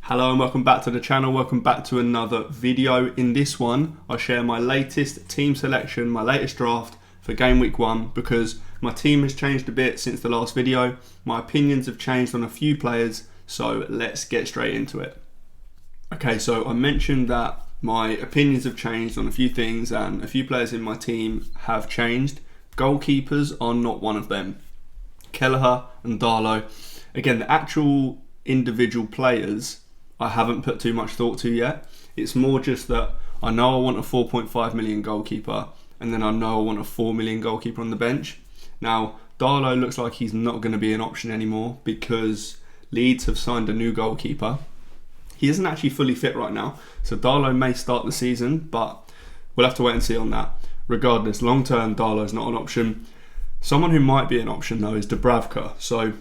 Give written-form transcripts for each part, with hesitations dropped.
Hello and welcome back to the channel, welcome back to another video. In this one, I share my latest team selection, my latest draft for game week 1 because my team has changed a bit since the last video. My opinions have changed on a few players, so let's get straight into it. Okay, so I mentioned that my opinions have changed on a few things and a few players in my team have changed. Goalkeepers are not one of them. Kelleher and Darlow. Again, the actual individual players I haven't put too much thought to yet. It's more just that I know I want a 4.5 million goalkeeper and then I know I want a 4 million goalkeeper on the bench. Now, Darlow looks like he's not going to be an option anymore because Leeds have signed a new goalkeeper. He isn't actually fully fit right now, so Darlow may start the season, but we'll have to wait and see on that. Regardless, long term, Darlow's not an option. Someone who might be an option though is Dubravka. So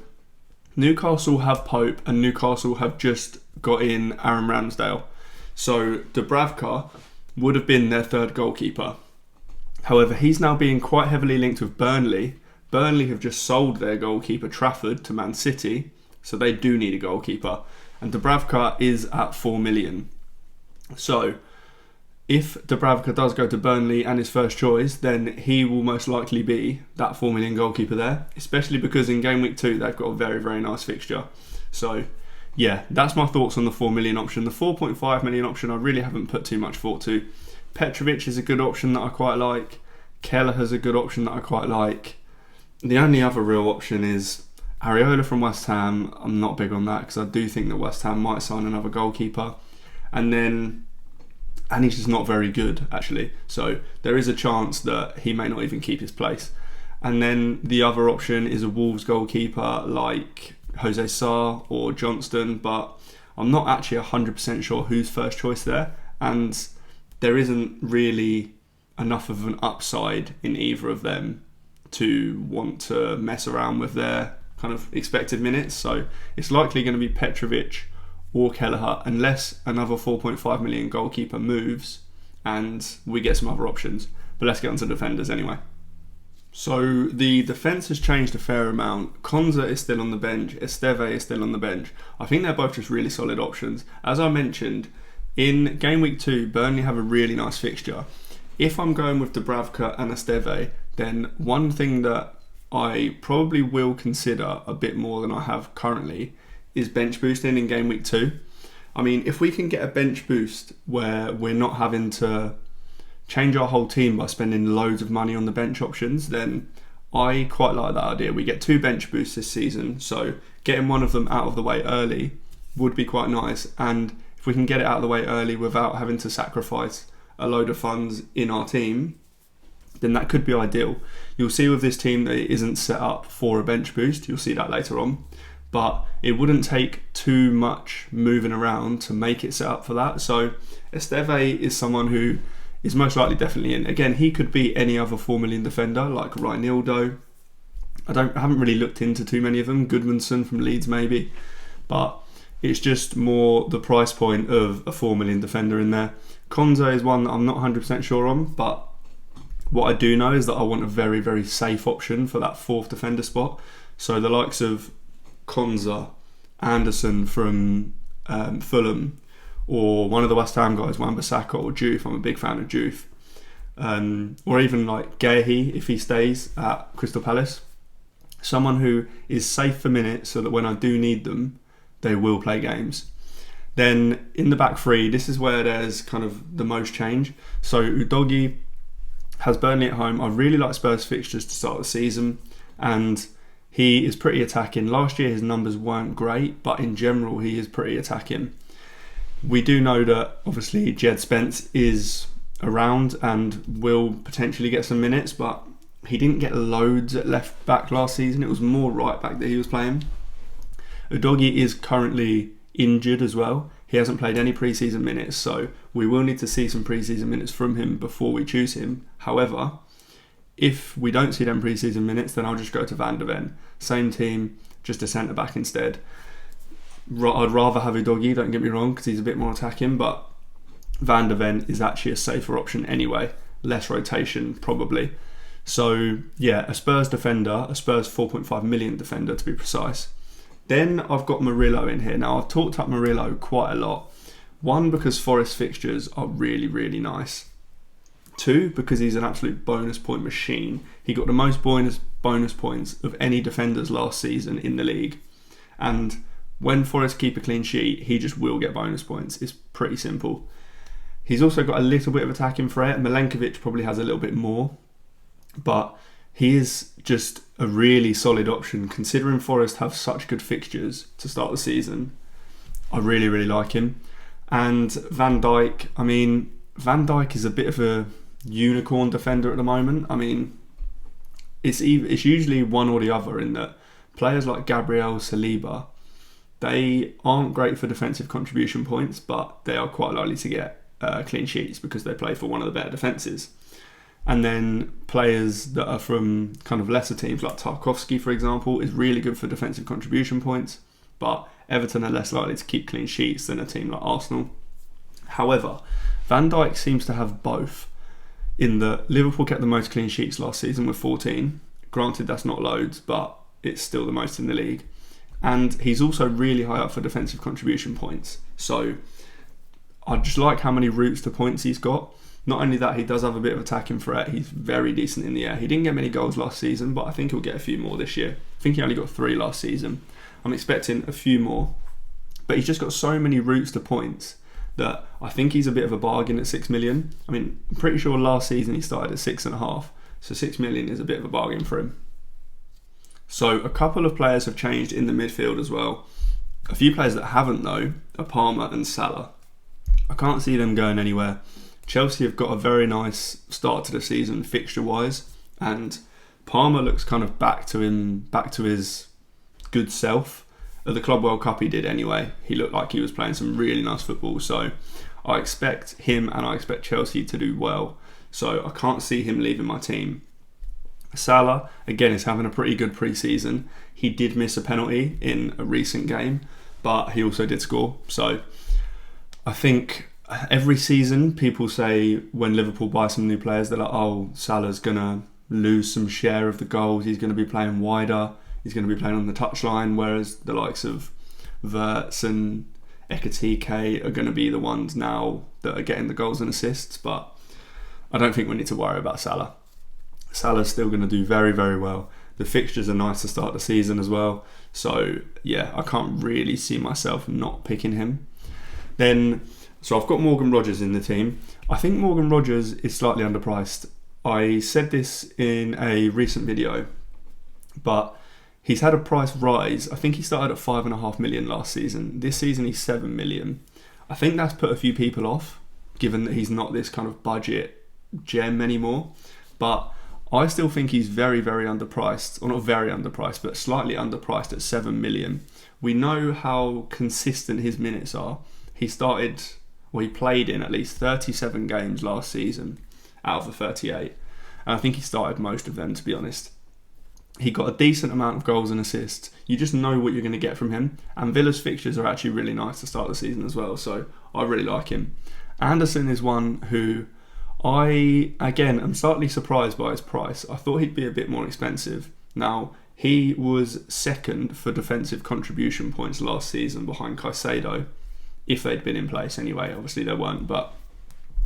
Newcastle have Pope and Newcastle have just got in Aaron Ramsdale. So Dubravka would have been their third goalkeeper. However, he's now being quite heavily linked with Burnley. Burnley have just sold their goalkeeper Trafford to Man City, so they do need a goalkeeper. And Dubravka is at 4 million. So if Dubravka does go to Burnley and his first choice, then he will most likely be that 4 million goalkeeper there, especially because in game week 2 they've got a very, very nice fixture. So yeah, that's my thoughts on the 4 million option. The 4.5 million option I really haven't put too much thought to. Petrovic is a good option that I quite like. Kelleher's a good option that I quite like. The only other real option is Areola from West Ham. I'm not big on that because I do think that West Ham might sign another goalkeeper. And he's just not very good, actually. So there is a chance that he may not even keep his place. And then the other option is a Wolves goalkeeper like Jose Sarr or Johnston, but I'm not actually 100% sure who's first choice there. And there isn't really enough of an upside in either of them to want to mess around with their kind of expected minutes. So it's likely going to be Petrovic or Kelleher, unless another 4.5 million goalkeeper moves and we get some other options. But let's get on to defenders anyway. So the defence has changed a fair amount. Konza is still on the bench, Esteve is still on the bench. I think they're both just really solid options. As I mentioned, in game week 2, Burnley have a really nice fixture. If I'm going with Dubravka and Esteve, then one thing that I probably will consider a bit more than I have currently is bench boosting in game week 2. I mean, if we can get a bench boost where we're not having to change our whole team by spending loads of money on the bench options, then I quite like that idea. We get 2 bench boosts this season, so getting one of them out of the way early would be quite nice. And if we can get it out of the way early without having to sacrifice a load of funds in our team, then that could be ideal. You'll see with this team that it isn't set up for a bench boost. You'll see that later on. But it wouldn't take too much moving around to make it set up for that. So Esteve is someone who is most likely definitely in. Again, he could be any other 4 million defender like Reinildo. I haven't really looked into too many of them. Goodmanson from Leeds maybe. But it's just more the price point of a 4 million defender in there. Konza is one that I'm not 100% sure on, but what I do know is that I want a very, very safe option for that 4th defender spot. So the likes of Konza, Anderson from Fulham, or one of the West Ham guys, Wan-Bissaka or Diouf. I'm a big fan of Diouf. Or even like Gehi if he stays at Crystal Palace. Someone who is safe for minutes so that when I do need them, they will play games. Then in the back 3, this is where there's kind of the most change. So Udogie has Burnley at home. I really like Spurs fixtures to start the season, and he is pretty attacking. Last year his numbers weren't great, but in general he is pretty attacking. We do know that obviously Jed Spence is around and will potentially get some minutes, but he didn't get loads at left back last season. It was more right back that he was playing. Udogie is currently injured as well. He hasn't played any pre-season minutes, so we will need to see some pre-season minutes from him before we choose him. However, if we don't see them pre-season minutes, then I'll just go to Van de Ven. Same team, just a centre-back instead. I'd rather have Udogie, don't get me wrong, because he's a bit more attacking, but Van de Ven is actually a safer option anyway. Less rotation, probably. So, yeah, a Spurs defender, a Spurs 4.5 million defender to be precise. Then I've got Murillo in here. Now, I've talked up Murillo quite a lot. One, because Forest fixtures are really, really nice. Two, because he's an absolute bonus point machine. He got the most bonus points of any defenders last season in the league. And when Forest keep a clean sheet, he just will get bonus points. It's pretty simple. He's also got a little bit of attacking threat. Milenkovic probably has a little bit more. But he is just a really solid option, considering Forest have such good fixtures to start the season. I really, really like him. And Van Dijk, Van Dijk is a bit of a unicorn defender at the moment. It's usually one or the other, in that players like Gabriel, Saliba, they aren't great for defensive contribution points, but they are quite likely to get clean sheets because they play for one of the better defences. And then players that are from kind of lesser teams, like Tarkowski, for example, is really good for defensive contribution points, but Everton are less likely to keep clean sheets than a team like Arsenal. However, Van Dijk seems to have both, in that Liverpool kept the most clean sheets last season with 14. Granted, that's not loads, but it's still the most in the league. And he's also really high up for defensive contribution points. So I just like how many routes to points he's got. Not only that, he does have a bit of attacking threat. He's very decent in the air. He didn't get many goals last season, but I think he'll get a few more this year. I think he only got 3 last season. I'm expecting a few more. But he's just got so many routes to points that I think he's a bit of a bargain at 6 million. I'm pretty sure last season he started at 6.5. So 6 million is a bit of a bargain for him. So a couple of players have changed in the midfield as well. A few players that haven't, though, are Palmer and Salah. I can't see them going anywhere. Chelsea have got a very nice start to the season fixture-wise, and Palmer looks kind of back to his good self. At the Club World Cup he did anyway. He looked like he was playing some really nice football, so I expect him and I expect Chelsea to do well. So I can't see him leaving my team. Salah, again, is having a pretty good pre-season. He did miss a penalty in a recent game, but he also did score. So I think every season people say when Liverpool buy some new players, they're like, oh, Salah's going to lose some share of the goals. He's going to be playing wider. He's going to be playing on the touchline, whereas the likes of Wirtz and Ekitike are going to be the ones now that are getting the goals and assists. But I don't think we need to worry about Salah. Salah's still going to do very, very well. The fixtures are nice to start the season as well. So, yeah, I can't really see myself not picking him. So I've got Morgan Rogers in the team. I think Morgan Rogers is slightly underpriced. I said this in a recent video, but he's had a price rise. I think he started at 5.5 million last season. This season he's 7 million. I think that's put a few people off, given that he's not this kind of budget gem anymore. But I still think he's very, very underpriced. Or not very underpriced, but slightly underpriced at 7 million. We know how consistent his minutes are. He played in at least 37 games last season out of the 38. And I think he started most of them, to be honest. He got a decent amount of goals and assists. You just know what you're going to get from him. And Villa's fixtures are actually really nice to start the season as well. So I really like him. Anderson is one who I'm slightly surprised by his price. I thought he'd be a bit more expensive. Now, he was second for defensive contribution points last season behind Caicedo. If they'd been in place anyway, obviously they weren't, but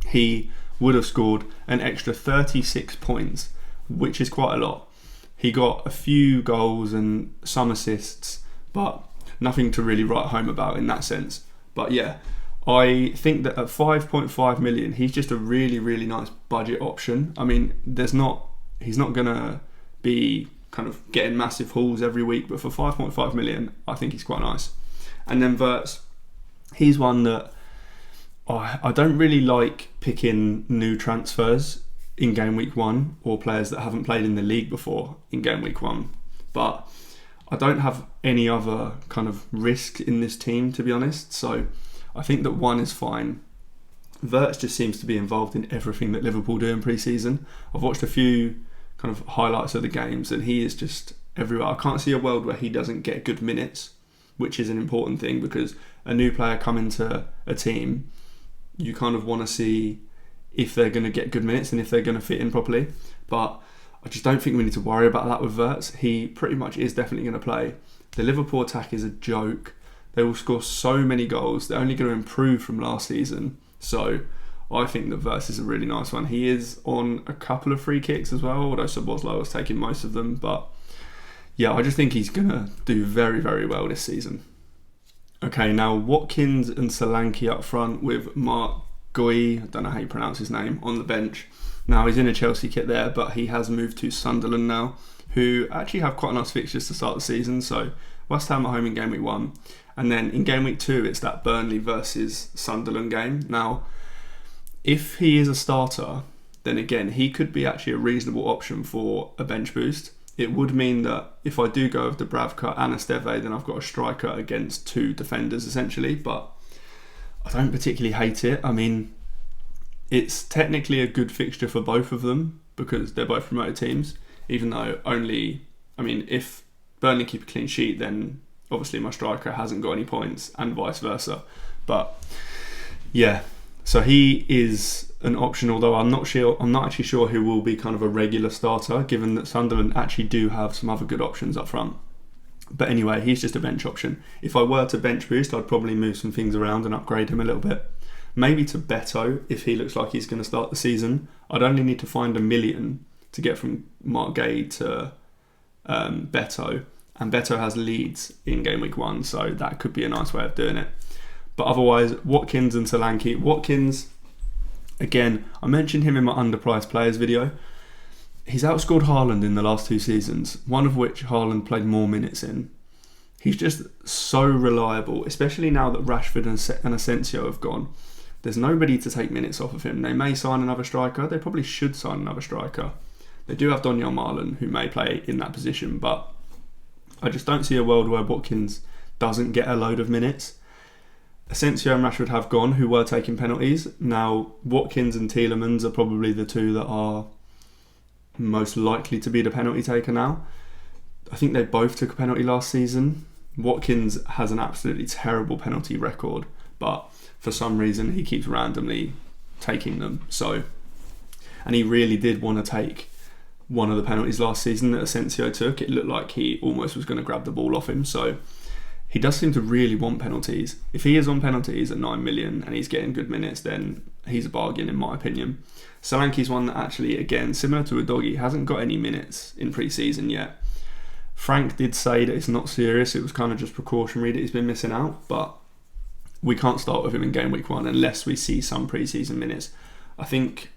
he would have scored an extra 36 points, which is quite a lot. He got a few goals and some assists, but nothing to really write home about in that sense. But yeah, I think that at 5.5 million, he's just a really, really nice budget option. He's not going to be kind of getting massive hauls every week, but for 5.5 million, I think he's quite nice. And then Wirtz, he's one that I don't really like picking new transfers in game week 1 or players that haven't played in the league before in game week 1. But I don't have any other kind of risk in this team, to be honest. So I think that 1 is fine. Wirtz just seems to be involved in everything that Liverpool do in pre-season. I've watched a few kind of highlights of the games and he is just everywhere. I can't see a world where he doesn't get good minutes, which is an important thing because a new player coming to a team, you kind of want to see if they're going to get good minutes and if they're going to fit in properly. But I just don't think we need to worry about that with Wirtz. He pretty much is definitely going to play. The Liverpool attack is a joke. They will score so many goals. They're only going to improve from last season. So I think that Verts is a really nice one. He is on a couple of free kicks as well, although Szoboszlai was taking most of them. But yeah, I just think he's going to do very, very well this season. Okay, now Watkins and Solanke up front with Mark Gui, I don't know how you pronounce his name, on the bench. Now he's in a Chelsea kit there, but he has moved to Sunderland now, who actually have quite nice fixtures to start the season. So West Ham at home in game week 1, and then in game week 2 it's that Burnley versus Sunderland game. Now, if he is a starter, then again he could be actually a reasonable option for a bench boost. It would mean that if I do go with Dubravka and Esteve, then I've got a striker against 2 defenders essentially, but I don't particularly hate it. I mean, it's technically a good fixture for both of them because they're both promoted teams, even though if Burnley keep a clean sheet, then obviously my striker hasn't got any points and vice versa. But yeah, so he is an option, although I'm not actually sure who will be kind of a regular starter, given that Sunderland actually do have some other good options up front. But anyway, he's just a bench option. If I were to bench boost, I'd probably move some things around and upgrade him a little bit. Maybe to Beto, if he looks like he's going to start the season. I'd only need to find $1 million to get from Mark Gay to Beto. And Beto has Leeds in game week 1, so that could be a nice way of doing it. But otherwise, Watkins and Solanke. Watkins, again, I mentioned him in my underpriced players video. He's outscored Haaland in the last 2 seasons, one of which Haaland played more minutes in. He's just so reliable, especially now that Rashford and Asensio have gone. There's nobody to take minutes off of him. They may sign another striker. They probably should sign another striker. They do have Donyell Marlon, who may play in that position, but I just don't see a world where Watkins doesn't get a load of minutes. Asensio and Rashford have gone, who were taking penalties. Now, Watkins and Tielemans are probably the 2 that are most likely to be the penalty taker now. I think they both took a penalty last season. Watkins has an absolutely terrible penalty record, but for some reason he keeps randomly taking them. And he really did want to take one of the penalties last season that Asensio took. It looked like he almost was going to grab the ball off him. So he does seem to really want penalties. If he is on penalties at 9 million and he's getting good minutes, then he's a bargain in my opinion. Solanke's one that actually, again, similar to Udogie, hasn't got any minutes in pre-season yet. Frank did say that it's not serious, it was kind of just precautionary that he's been missing out, but we can't start with him in game week 1 unless we see some pre-season minutes. I think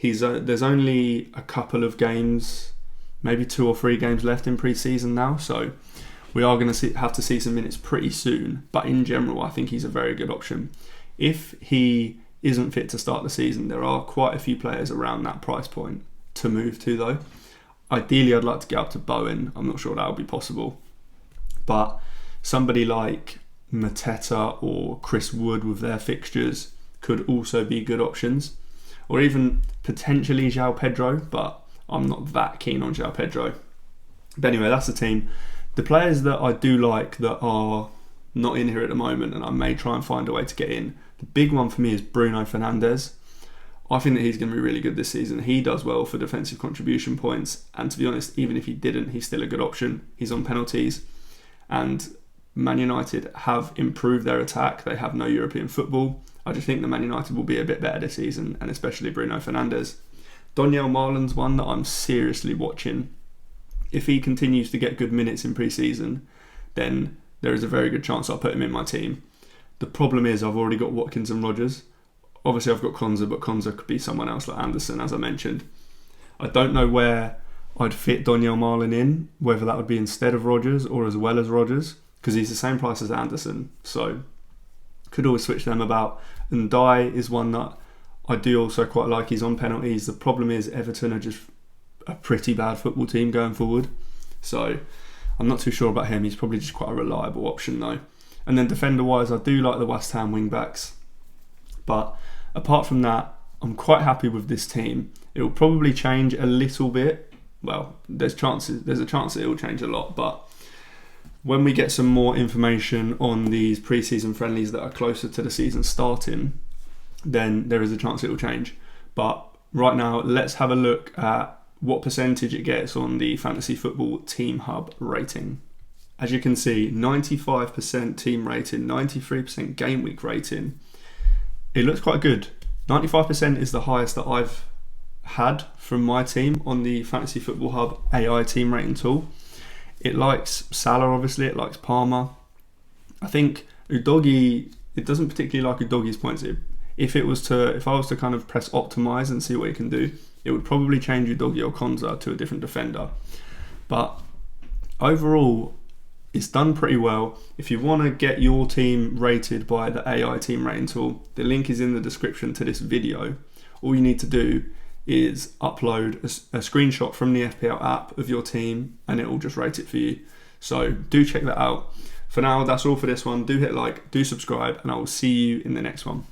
there's only a couple of games, maybe 2 or 3 games left in pre-season now, so we are going to have to see some minutes pretty soon, but in general I think he's a very good option. If he isn't fit to start the season, there are quite a few players around that price point to move to though. Ideally I'd like to get up to Bowen. I'm not sure that will be possible, but somebody like Mateta or Chris Wood with their fixtures could also be good options, or even potentially João Pedro, but I'm not that keen on João Pedro. But anyway, that's the team. The players that I do like that are not in here at the moment, and I may try and find a way to get in. The big one for me is Bruno Fernandes. I think that he's going to be really good this season. He does well for defensive contribution points, and to be honest, even if he didn't, he's still a good option. He's on penalties, and Man United have improved their attack. They have no European football. I just think that Man United will be a bit better this season, and especially Bruno Fernandes. Donyell Marlon's one that I'm seriously watching. If he continues to get good minutes in pre-season, then there is a very good chance I'll put him in my team. The problem is I've already got Watkins and Rodgers. Obviously I've got Konza, but Konza could be someone else like Anderson, as I mentioned. I don't know where I'd fit Donyell Marlon in, whether that would be instead of Rodgers or as well as Rodgers, because he's the same price as Anderson, so could always switch them about. And Dye is one that I do also quite like. He's on penalties. The problem is Everton are just a pretty bad football team going forward, so I'm not too sure about him. He's probably just quite a reliable option though. And then defender wise, I do like the West Ham wing backs, but apart from that, I'm quite happy with this team. It will probably change a little bit. Well, there's a chance that it will change a lot, but when we get some more information on these pre-season friendlies that are closer to the season starting, then there is a chance it will change. But right now, let's have a look at what percentage it gets on the Fantasy Football Team Hub rating. As you can see, 95% team rating, 93% game week rating. It looks quite good. 95% is the highest that I've had from my team on the Fantasy Football Hub AI team rating tool. It likes Salah, obviously. It likes Palmer. I think Udogie, it doesn't particularly like Udogie's points. If I was to kind of press optimize and see what it can do, it would probably change Udogie or Konza to a different defender. But overall, it's done pretty well. If you want to get your team rated by the AI team rating tool, the link is in the description to this video. All you need to do is upload a screenshot from the FPL app of your team and it will just rate it for you. So do check that out. For now, that's all for this one. Do hit like, do subscribe, and I will see you in the next one.